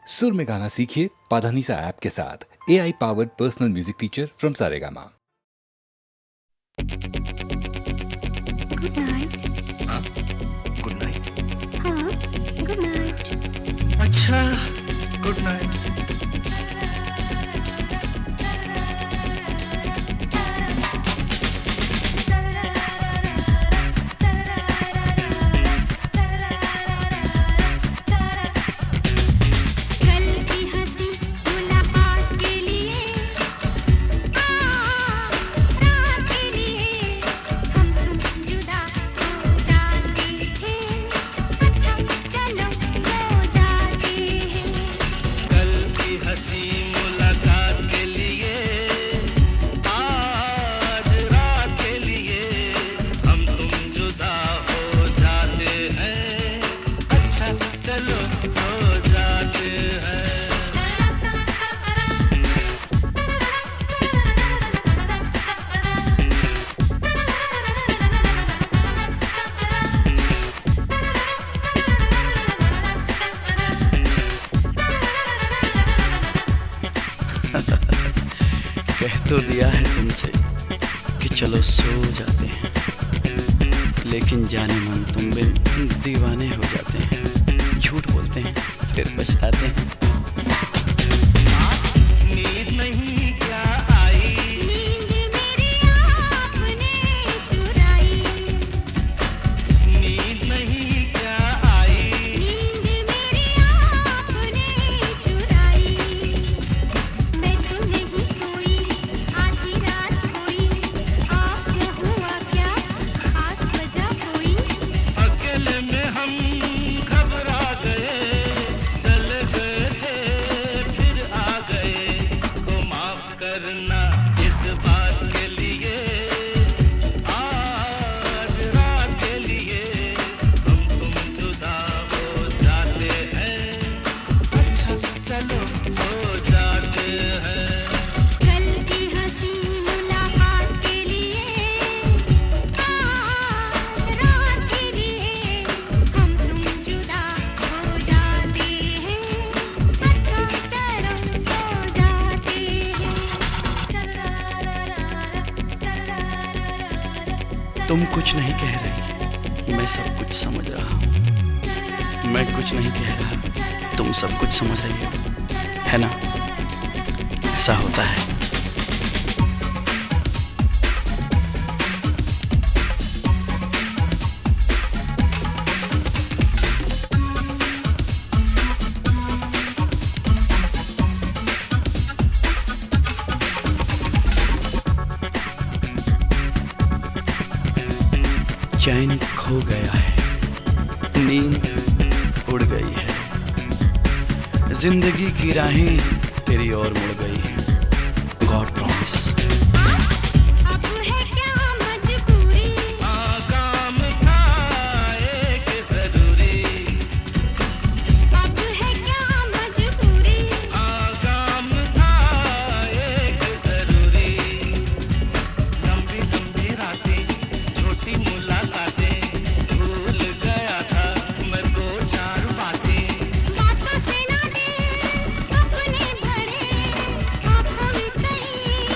सुर में गाना सीखिए पाधानीसा ऐप के साथ। AI powered personal music teacher from Saregama. Good night. हाँ गुड नाइट। हाँ गुड नाइट। अच्छा गुड नाइट। कह तो दिया है तुमसे कि चलो सो जाते हैं, लेकिन जाने मन तुम बिन दीवाने हो जाते हैं। झूठ बोलते हैं फिर पछताते हैं। नींद नहीं क्या आई, नींद मेरी आपने चुराई। नींद नहीं क्या आई, नींद मेरी आपने चुराई। मैं तो नहीं सोई आधी रात कोई, आप क्या हुआ क्या खास वजह कोई। अकेले में हम घबरा गए, चल गए थे फिर आ गए। को माफ करना इस बात के लिए, आज रात के लिए हम तुम जुदा हो जाते हैं। अच्छा चलो सो जाते हैं। कल की हंसी मुलाकात के लिए, आज रात के लिए हम तुम जुदा हो जाते हैं। अच्छा चलो सो जाते हैं। तुम कुछ नहीं कह रही, मैं सब कुछ समझ रहा हूँ। मैं कुछ नहीं कह रहा, तुम सब कुछ समझ रही हो, है ना? ऐसा होता है। चैन खो गया है, नींद उड़ गई है, जिंदगी की राहें तेरी ओर मुड़ गई हैं। God promise. अब है क्या मजबूरी, काम था एक जरूरी, अब है क्या मजबूरी। काम था एक जरूरी। लंबी लंबी रातें, छोटी मुलाकातें, भूल गया था मैं दो चार बातें। बातों से ना दिल अपने भरे, आँखों में कहीं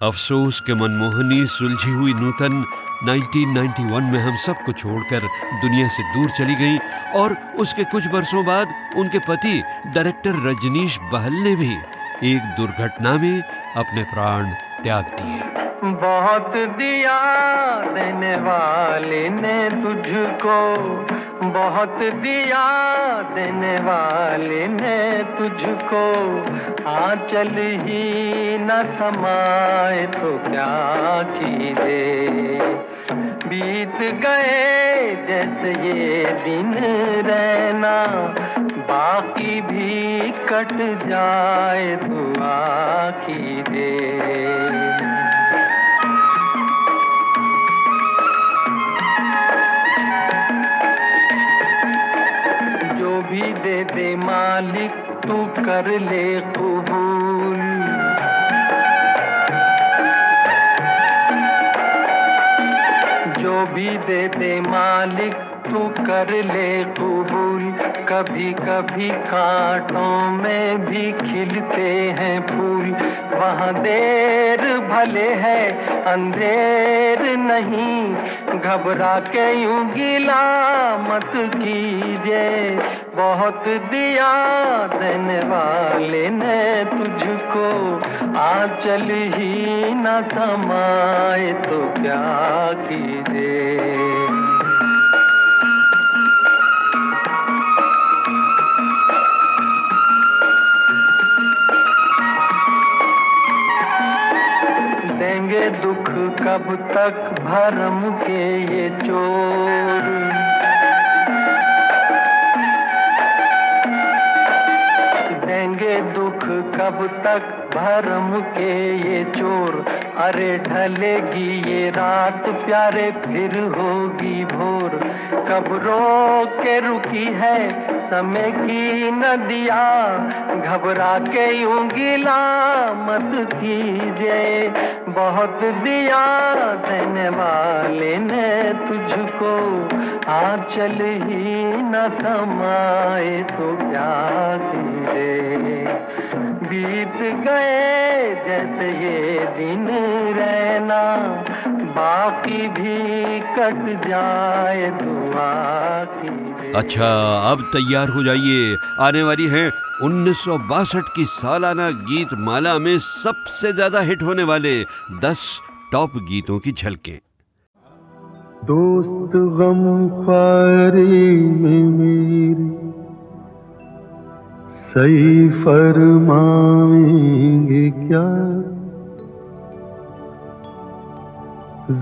अफसोस के मनमोहनी सुलझी हुई नूतन 1991 में हम सबको छोड़कर दुनिया से दूर चली गई और उसके कुछ बरसों बाद उनके पति डायरेक्टर रजनीश बहल ने भी एक दुर्घटना में अपने प्राण त्याग दिए। बहुत दिया देने वाले ने तुझको, बहुत दिया देने वाले ने तुझको, आंचल ही न समाए तो क्या कीजिए। बीत गए जैसे ये दिन रहना, बाकी भी कट जाए दुआ कीजिए। भी दे दे मालिक तू कर ले कबूल, जो भी दे दे मालिक तू कर ले कबूल। कभी कभी कांटों में भी खिलते हैं फूल, वहाँ देर भले है अंधेर नहीं, घबरा के यूं गिला मत कीजिए। बहुत दिया देने वाले ने तुझको, आंचल ही न समाए तो क्या कीजिए। देंगे दुख कब तक भरम के ये चोर, देंगे दुख कब तक भरम के ये चोर। अरे ढलेगी ये रात प्यारे फिर होगी भोर, कब रो के रुकी है समय की नदिया, घबरा के यूं गिला मत कीजिए। बहुत दिया देने वाले ने तुझको, आंचल ही न समाए तो क्या कीजिए। बीत गए जैसे ये दिन रहना, बाकी भी कट जाए दुआ कीजिए। अच्छा, अब तैयार हो जाइए, आने वाली है 1962 की सालाना गीत माला में सबसे ज्यादा हिट होने वाले 10 टॉप गीतों की झलकें। दोस्त गम ख्वारी में मेरी सही फरमाएंगे क्या,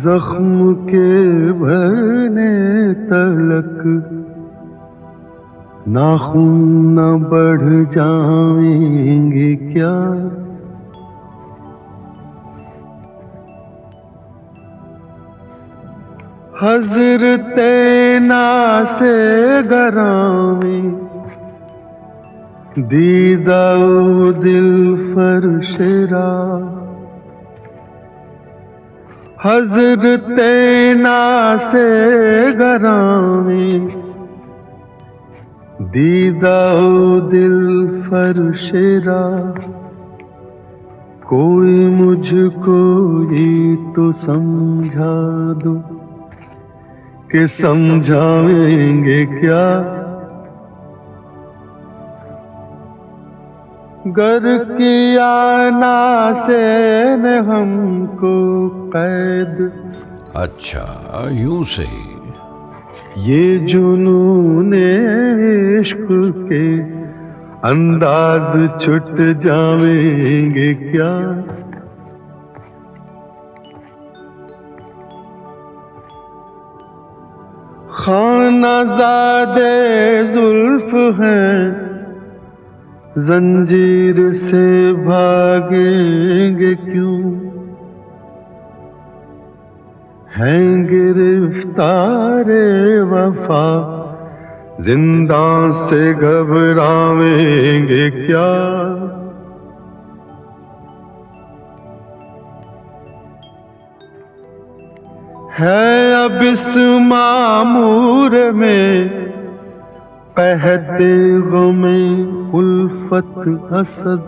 जख्म के भरने तलक नाखून न बढ़ जाएंगे क्या। हज़रते नासे गरामी दीदा दिल फरशरा, हज़रते नासे गरामी दीदा दिल फरशरा। कोई मुझको ये तो समझा दो कि समझाएंगे क्या। गर किया नासे ने हमको कैद, अच्छा यूं सही। ये जुनूने इश्क के अंदाज छुट जाएंगे क्या। खानाज़ादे जुल्फ हैं, जंजीर से भागेंगे क्यों। हैं गिरफ्तारे वफा, जिंदा से घबराएंगे क्या। है अब इस मामूर में कहते गमे उल्फत हसद,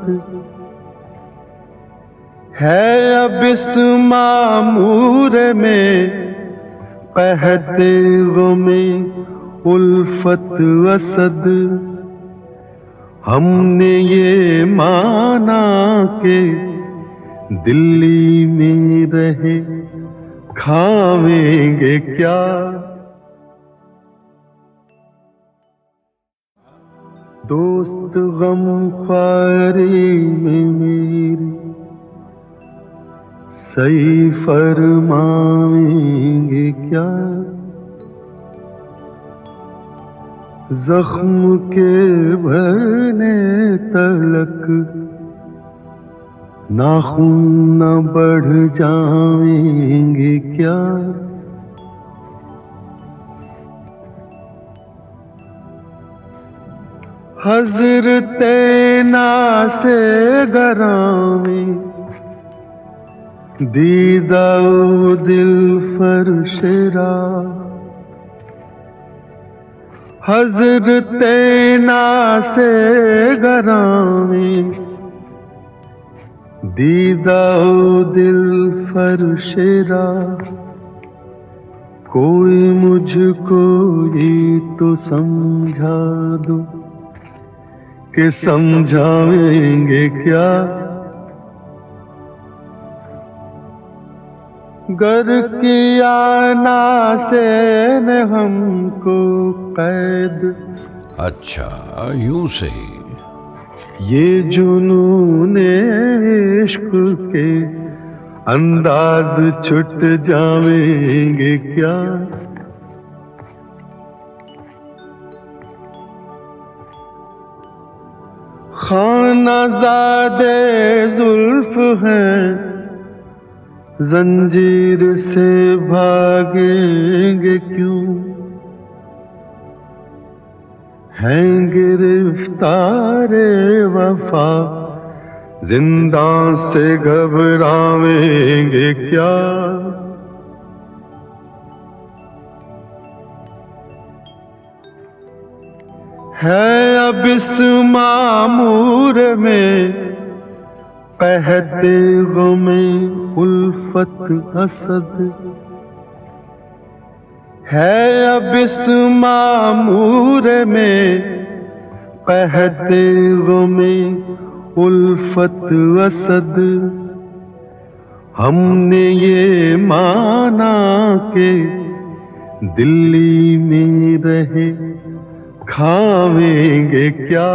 है अब इस मामूर में कहते में उल्फत असद। हमने ये माना के दिल्ली में रहे खावेंगे क्या। दोस्त गम ख्वारी में मेरी सही फरमाएंगे क्या। जख्म के भरने तलक नाखून न बढ़ जाएंगे क्या। हज़रते नासे गरामी दीदा दिल फरशरा। हज़रते नासे गरामी दीदा दिल फरशरा। कोई मुझको ये तो समझा दो कि समझाएंगे क्या। गर किया नासे ने हमको कैद। अच्छा, यूं सही। ये जुनूने इश्क के अंदाज छुट जाएंगे क्या। खानाज़ादे जुल्फ हैं जंजीर से भागेंगे क्यों। हैं गिरफ्तारे वफा जिंदा से घबराएंगे क्या। है अब इस मामूर में कहते में उल्फत असद। है अब इस मामूर में कहते में उल्फत असद। हमने ये माना के दिल्ली में रहे खावेंगे क्या।